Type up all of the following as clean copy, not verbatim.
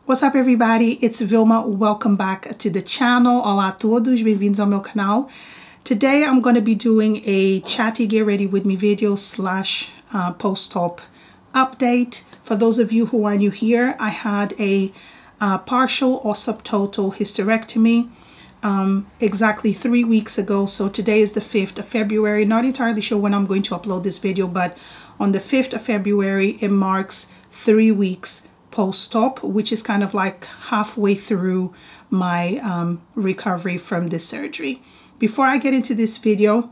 What's up everybody, it's Vilma. Welcome back to the channel. Olá a todos, bem-vindos ao meu canal. Today I'm going to be doing a chatty get ready with me video slash post-op update. For those of you who are new here, I had a partial or subtotal hysterectomy exactly 3 weeks ago. So today is the 5th of February. Not entirely sure when I'm going to upload this video, but on the 5th of February it marks 3 weeks post-op, which is kind of like halfway through my recovery from this surgery. Before I get into this video,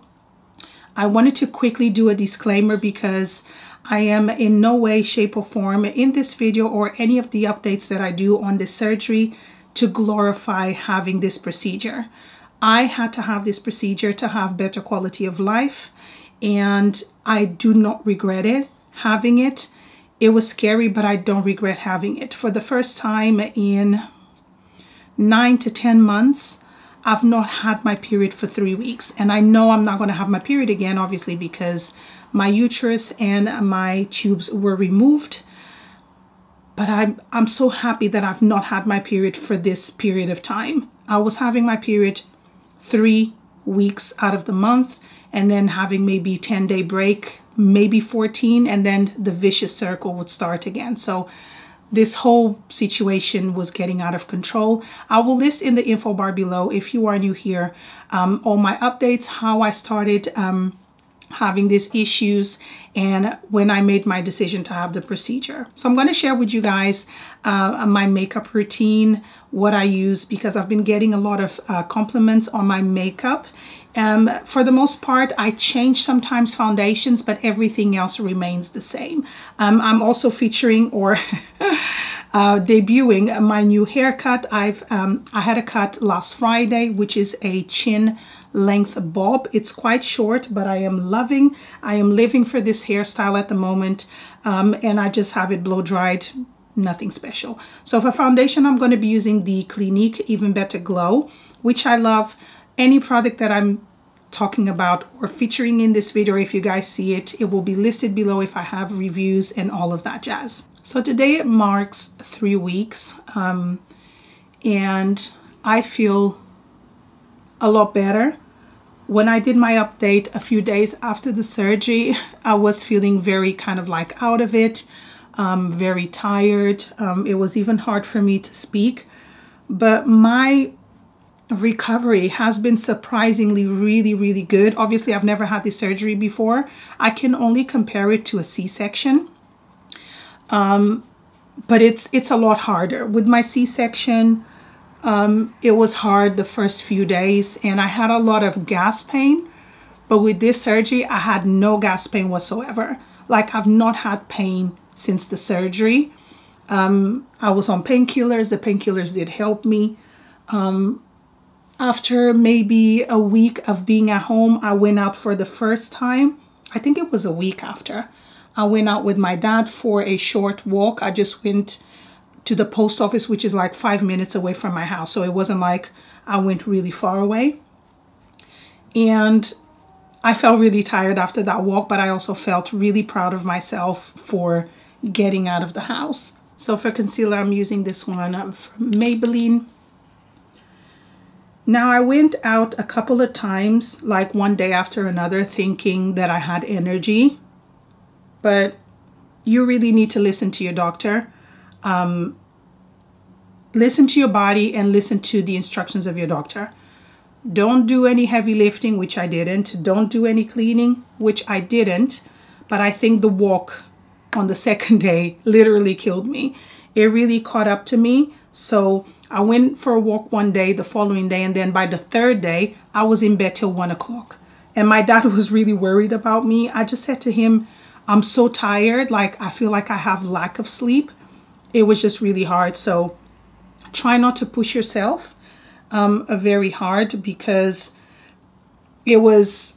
I wanted to quickly do a disclaimer because I am in no way, shape or form in this video or any of the updates that I do on this surgery to glorify having this procedure. I had to have this procedure to have better quality of life, and I do not regret it, having it. It was scary, but I don't regret having it. For the first time in 9 to 10 months, I've not had my period for 3 weeks. And I know I'm not going to have my period again, obviously, because my uterus and my tubes were removed. But I'm so happy that I've not had my period for this period of time. I was having my period 3 weeks out of the month, and then having maybe 10-day break, maybe 14, and then the vicious circle would start again. So this whole situation was getting out of control. I will list in the info bar below, if you are new here, all my updates, how I started having these issues, and when I made my decision to have the procedure. So I'm going to share with you guys my makeup routine, what I use, because I've been getting a lot of compliments on my makeup. For the most part, I change sometimes foundations, but everything else remains the same. I'm also featuring or debuting my new haircut. I had a cut last Friday, which is a chin length bob. It's quite short, but I am living for this hairstyle at the moment, and I just have it blow dried. Nothing special. So for foundation, I'm going to be using the Clinique Even Better Glow, which I love. Any product that I'm talking about or featuring in this video, if you guys see it, it will be listed below if I have reviews and all of that jazz. So today it marks 3 weeks, and I feel a lot better. When I did my update a few days after the surgery, I was feeling very kind of like out of it, very tired. It was even hard for me to speak, but my recovery has been surprisingly really good. Obviously, I've never had this surgery before. I can only compare it to a C-section, but it's a lot harder. With my C-section, it was hard the first few days, and I had a lot of gas pain. But with this surgery, I had no gas pain whatsoever. Like, I've not had pain since the surgery. I was on painkillers. The painkillers did help me. After maybe a week of being at home, I went out for the first time. I think it was a week after. I went out with my dad for a short walk. I just went to the post office, which is like 5 minutes away from my house. So it wasn't like I went really far away. And I felt really tired after that walk, but I also felt really proud of myself for getting out of the house. So for concealer, I'm using this one from Maybelline. Now, I went out a couple of times, like one day after another, thinking that I had energy, but you really need to listen to your doctor. Listen to your body and listen to the instructions of your doctor. Don't do any heavy lifting, which I didn't. Don't do any cleaning, which I didn't. But I think the walk on the second day literally killed me. It really caught up to me. So I went for a walk one day, the following day, and then by the third day, I was in bed till 1 o'clock. And my dad was really worried about me. I just said to him, I'm so tired. Like, I feel like I have lack of sleep. It was just really hard. So try not to push yourself very hard, because it was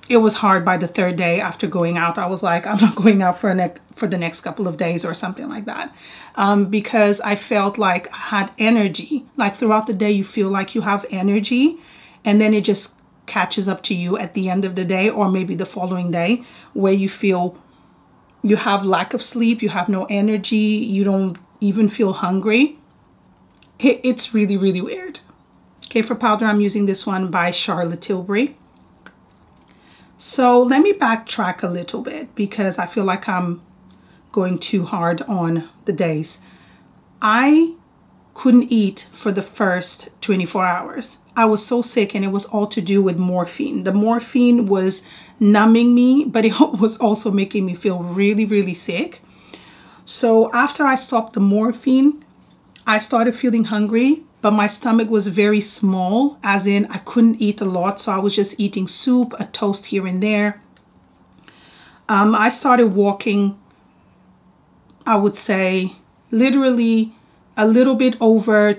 hard by the third day after going out. I was like, I'm not going out for the next couple of days or something like that, because I felt like I had energy. Like throughout the day, you feel like you have energy, and then it just catches up to you at the end of the day, or maybe the following day, where you feel you have lack of sleep, you have no energy, you don't even feel hungry. It's really, really weird. Okay, for powder, I'm using this one by Charlotte Tilbury. So let me backtrack a little bit because I feel like I'm going too hard on the days. I couldn't eat for the first 24 hours. I was so sick, and it was all to do with morphine. The morphine was numbing me, but it was also making me feel really, really sick. So after I stopped the morphine, I started feeling hungry, but my stomach was very small, as in I couldn't eat a lot. So I was just eating soup, a toast here and there. I started walking, I would say, literally a little bit over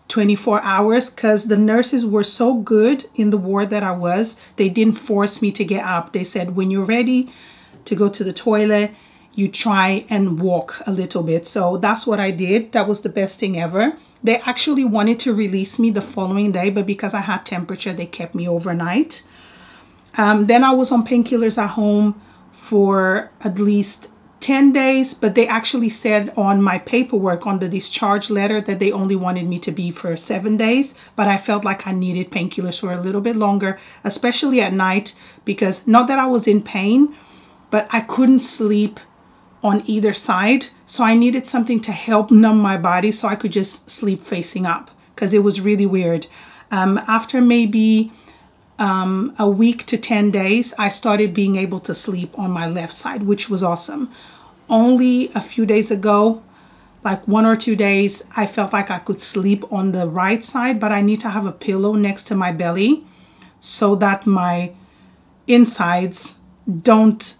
24 hours because the nurses were so good in the ward that I was. They didn't force me to get up. They said, when you're ready to go to the toilet, you try and walk a little bit. So that's what I did. That was the best thing ever. They actually wanted to release me the following day, but because I had temperature, they kept me overnight. Then I was on painkillers at home for at least 10 days, but they actually said on my paperwork, on the discharge letter, that they only wanted me to be for 7 days. But I felt like I needed painkillers for a little bit longer, especially at night, because not that I was in pain, but I couldn't sleep on either side. So I needed something to help numb my body so I could just sleep facing up, because it was really weird. After maybe a week to 10 days, I started being able to sleep on my left side, which was awesome. Only a few days ago, like 1 or 2 days, I felt like I could sleep on the right side, but I need to have a pillow next to my belly so that my insides don't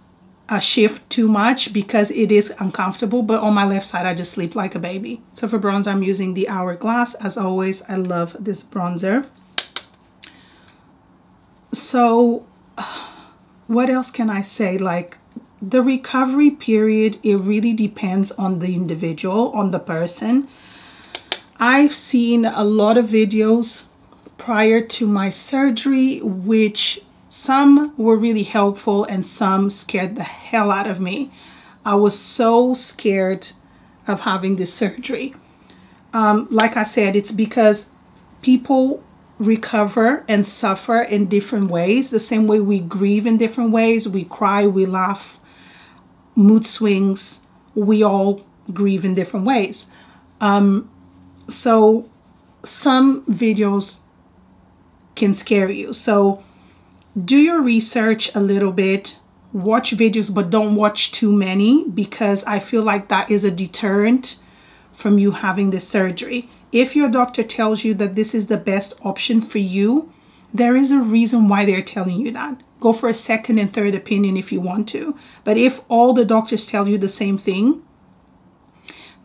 shift too much, because it is uncomfortable. But on my left side, I just sleep like a baby. So for bronzer, I'm using the Hourglass. As always, I love this bronzer. So what else can I say? Like, the recovery period, it really depends on the individual, on the person. I've seen a lot of videos prior to my surgery, which some were really helpful and some scared the hell out of me. I was so scared of having this surgery. Like I said, it's because people recover and suffer in different ways. The same way we grieve in different ways. We cry, we laugh, mood swings. We all grieve in different ways. So some videos can scare you. So do your research a little bit. Watch videos, but don't watch too many, because I feel like that is a deterrent from you having this surgery. If your doctor tells you that this is the best option for you, there is a reason why they're telling you that. Go for a second and third opinion if you want to. But if all the doctors tell you the same thing,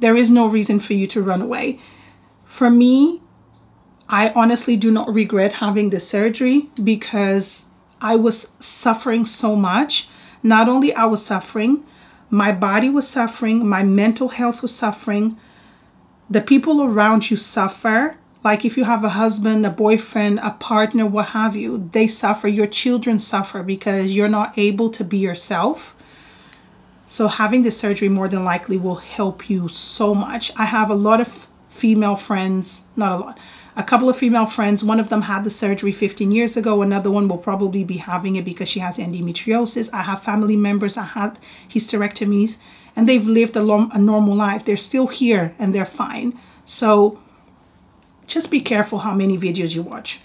there is no reason for you to run away. For me, I honestly do not regret having the surgery, because I was suffering so much. Not only I was suffering, my body was suffering, my mental health was suffering. The people around you suffer. Like if you have a husband, a boyfriend, a partner, what have you, they suffer. Your children suffer because you're not able to be yourself. So having this surgery more than likely will help you so much. I have a lot of female friends, not a lot, a couple of female friends. One of them had the surgery 15 years ago. Another one will probably be having it because she has endometriosis. I have family members that had hysterectomies, and they've lived a normal life. They're still here and they're fine. So just be careful how many videos you watch.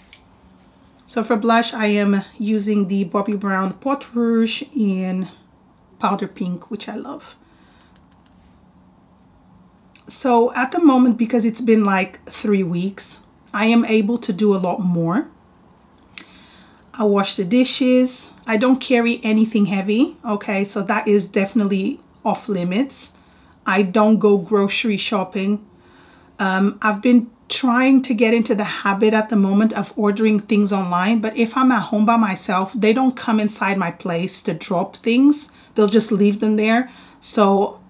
So for blush, I am using the Bobbi Brown Pot Rouge in Powder Pink, which I love. So at the moment, because it's been like 3 weeks, I am able to do a lot more. I wash the dishes. I don't carry anything heavy. Okay, so that is definitely off limits. I don't go grocery shopping. I've been trying to get into the habit at the moment of ordering things online, but if I'm at home by myself, they don't come inside my place to drop things. They'll just leave them there. So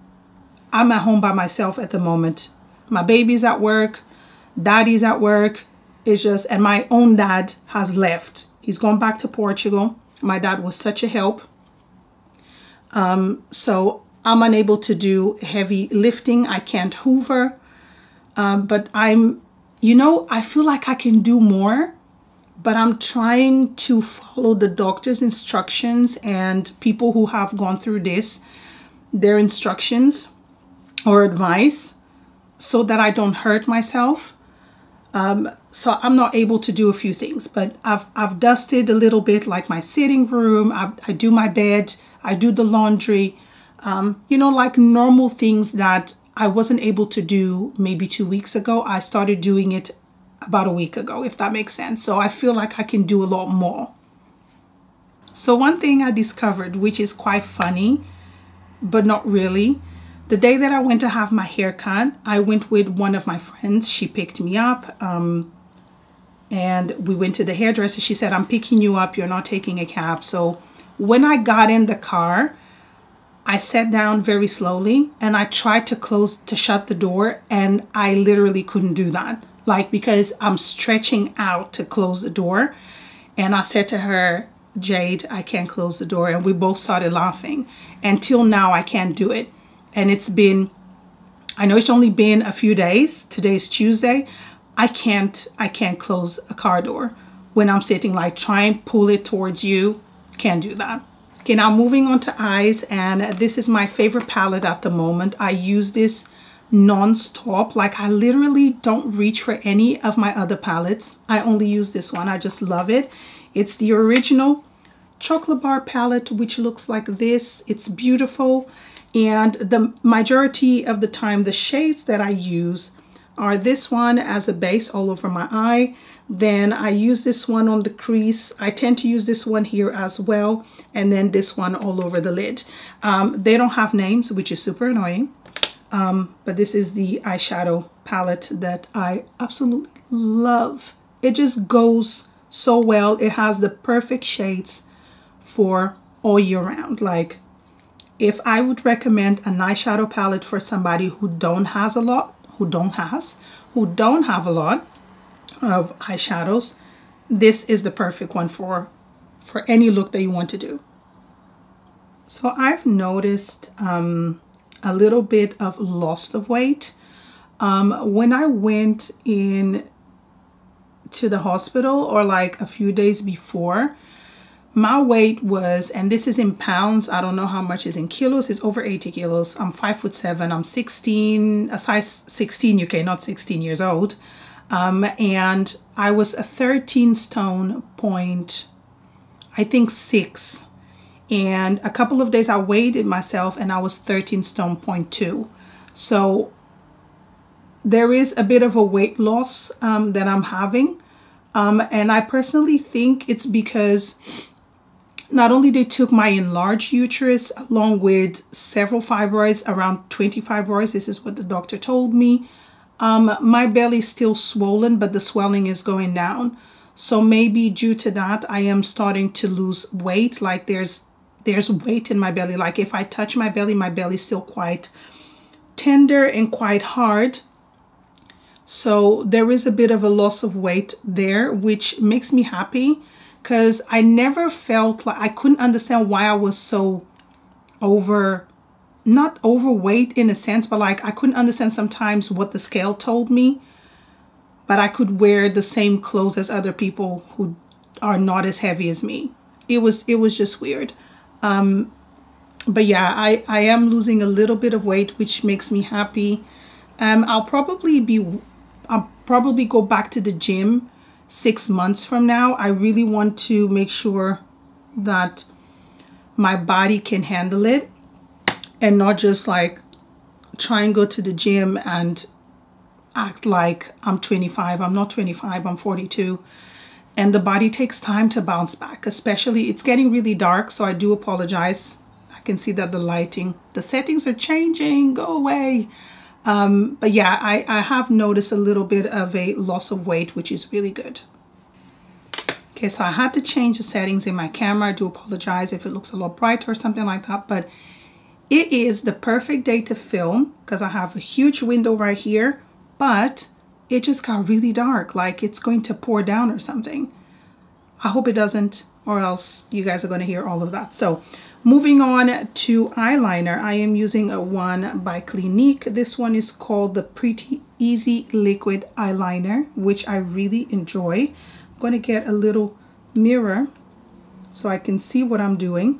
I'm at home by myself at the moment. My baby's at work, daddy's at work. It's just, and my own dad has left. He's gone back to Portugal. My dad was such a help. So I'm unable to do heavy lifting. I can't hoover. But you know, I feel like I can do more, but I'm trying to follow the doctor's instructions and people who have gone through this, their instructions or advice, so that I don't hurt myself. So I'm not able to do a few things, but I've dusted a little bit, like my sitting room. I do my bed, I do the laundry, you know, like normal things that I wasn't able to do maybe 2 weeks ago. I started doing it about a week ago, if that makes sense. So I feel like I can do a lot more. So one thing I discovered, which is quite funny, but not really, the day that I went to have my hair cut, I went with one of my friends. She picked me up, and we went to the hairdresser. She said, I'm picking you up, you're not taking a cab. So when I got in the car, I sat down very slowly and I tried to shut the door, and I literally couldn't do that. Like, because I'm stretching out to close the door. And I said to her, Jade, I can't close the door. And we both started laughing. Until now, I can't do it. And it's been, I know it's only been a few days. Today's Tuesday. I can't close a car door when I'm sitting, like try and pull it towards you. Can't do that. Okay, now moving on to eyes, and this is my favorite palette at the moment. I use this non-stop. Like, I literally don't reach for any of my other palettes. I only use this one. I just love it. It's the original chocolate bar palette, which looks like this. It's beautiful, and the majority of the time the shades that I use are this one as a base all over my eye. Then I use this one on the crease. I tend to use this one here as well, and then this one all over the lid. They don't have names, which is super annoying, but this is the eyeshadow palette that I absolutely love. It just goes so well. It has the perfect shades for all year round. Like, if I would recommend an eyeshadow palette for somebody who don't have a lot of eyeshadows, this is the perfect one for any look that you want to do. So I've noticed a little bit of loss of weight. When I went in to the hospital, or like a few days before, my weight was, and this is in pounds, I don't know how much is in kilos, it's over 80 kilos. I'm 5'7", I'm 16, a size 16 UK, not 16 years old. And I was a 13 stone point, I think 6. And a couple of days I weighed it myself and I was 13 stone point 2. So there is a bit of a weight loss that I'm having. And I personally think it's because not only they took my enlarged uterus along with several fibroids, around 20 fibroids, this is what the doctor told me. My belly is still swollen, but the swelling is going down. So maybe due to that, I am starting to lose weight. Like there's weight in my belly. Like if I touch my belly is still quite tender and quite hard. So there is a bit of a loss of weight there, which makes me happy, because I never felt like, I couldn't understand why I was so not overweight in a sense, but like I couldn't understand sometimes what the scale told me, but I could wear the same clothes as other people who are not as heavy as me. It was just weird. But yeah, I am losing a little bit of weight, which makes me happy. I'll probably go back to the gym 6 months from now. I really want to make sure that my body can handle it, and not just like try and go to the gym and act like I'm 25. I'm not 25, I'm 42. And the body takes time to bounce back, especially it's getting really dark. So I do apologize. I can see that the settings are changing, go away. But yeah, I have noticed a little bit of a loss of weight, which is really good. Okay, so I had to change the settings in my camera. I do apologize if it looks a lot brighter or something like that, but it is the perfect day to film because I have a huge window right here, but it just got really dark, like it's going to pour down or something. I hope it doesn't. or else you guys are going to hear all of that. So moving on to eyeliner, I am using a one by Clinique. This one is called the Pretty Easy Liquid Eyeliner, which I really enjoy. I'm going to get a little mirror so I can see what I'm doing.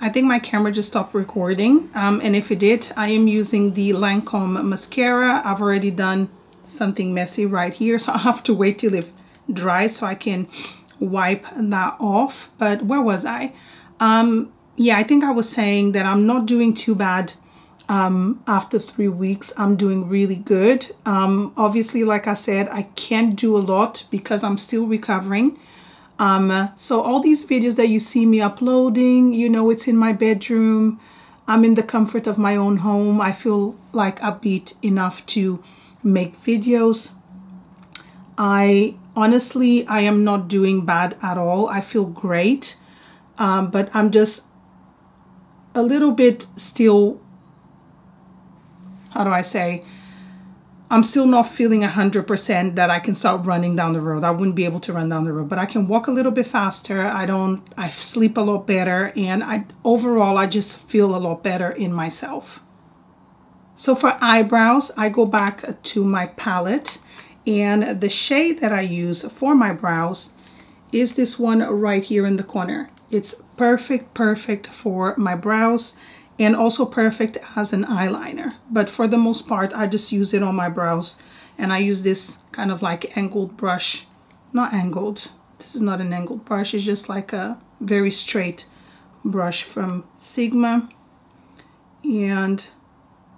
I think my camera just stopped recording, and if it did, I am using the Lancome mascara. I've already done something messy right here, so I have to wait till it dries so I can wipe that off. But where was I? Yeah, I think I was saying that I'm not doing too bad after 3 weeks. I'm doing really good. Obviously, like I said, I can't do a lot because I'm still recovering. So all these videos that you see me uploading, you know, it's in my bedroom. I'm in the comfort of my own home. I feel like upbeat enough to make videos. Honestly, I am not doing bad at all. I feel great. But I'm just a little bit still, how do I say? I'm still not feeling 100% that I can start running down the road. I wouldn't be able to run down the road, but I can walk a little bit faster. I sleep a lot better, and overall, I just feel a lot better in myself. So for eyebrows, I go back to my palette, and the shade that I use for my brows is this one right here in the corner. It's perfect for my brows, and also perfect as an eyeliner. But for the most part, I just use it on my brows. And I use this kind of like angled brush. Not angled. This is not an angled brush. It's just like a very straight brush from Sigma. And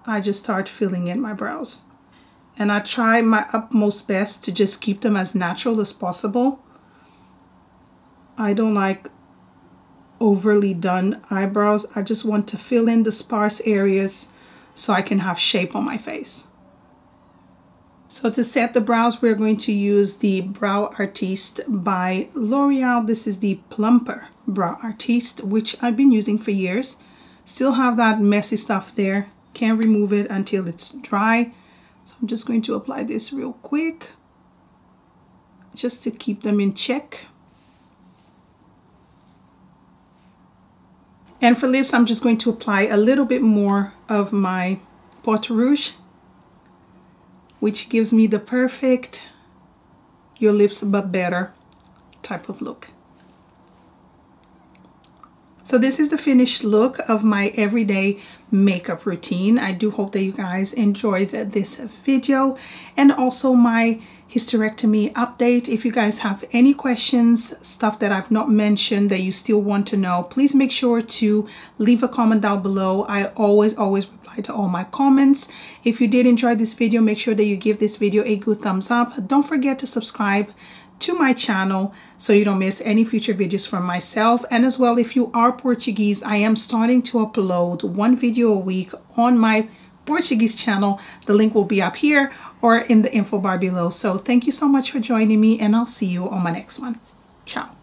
I just start filling in my brows. And I try my utmost best to just keep them as natural as possible. I don't like overly done eyebrows. I just want to fill in the sparse areas so I can have shape on my face. So to set the brows, we're going to use the Brow Artiste by L'Oreal. This is the Plumper Brow Artiste, which I've been using for years. Still have that messy stuff there. Can't remove it until it's dry. So I'm just going to apply this real quick, just to keep them in check. And for lips, I'm just going to apply a little bit more of my Pot Rouge, which gives me the perfect your lips but better type of look. So this is the finished look of my everyday makeup routine. I do hope that you guys enjoyed this video, and also my hysterectomy update. If you guys have any questions, stuff that I've not mentioned that you still want to know, please make sure to leave a comment down below. I always reply to all my comments. If you did enjoy this video, make sure that you give this video a good thumbs up. Don't forget to subscribe to my channel so you don't miss any future videos from myself. And as well, if you are Portuguese, I am starting to upload 1 video a week on my Portuguese channel. The link will be up here or in the info bar below. So thank you so much for joining me, and I'll see you on my next one. Ciao.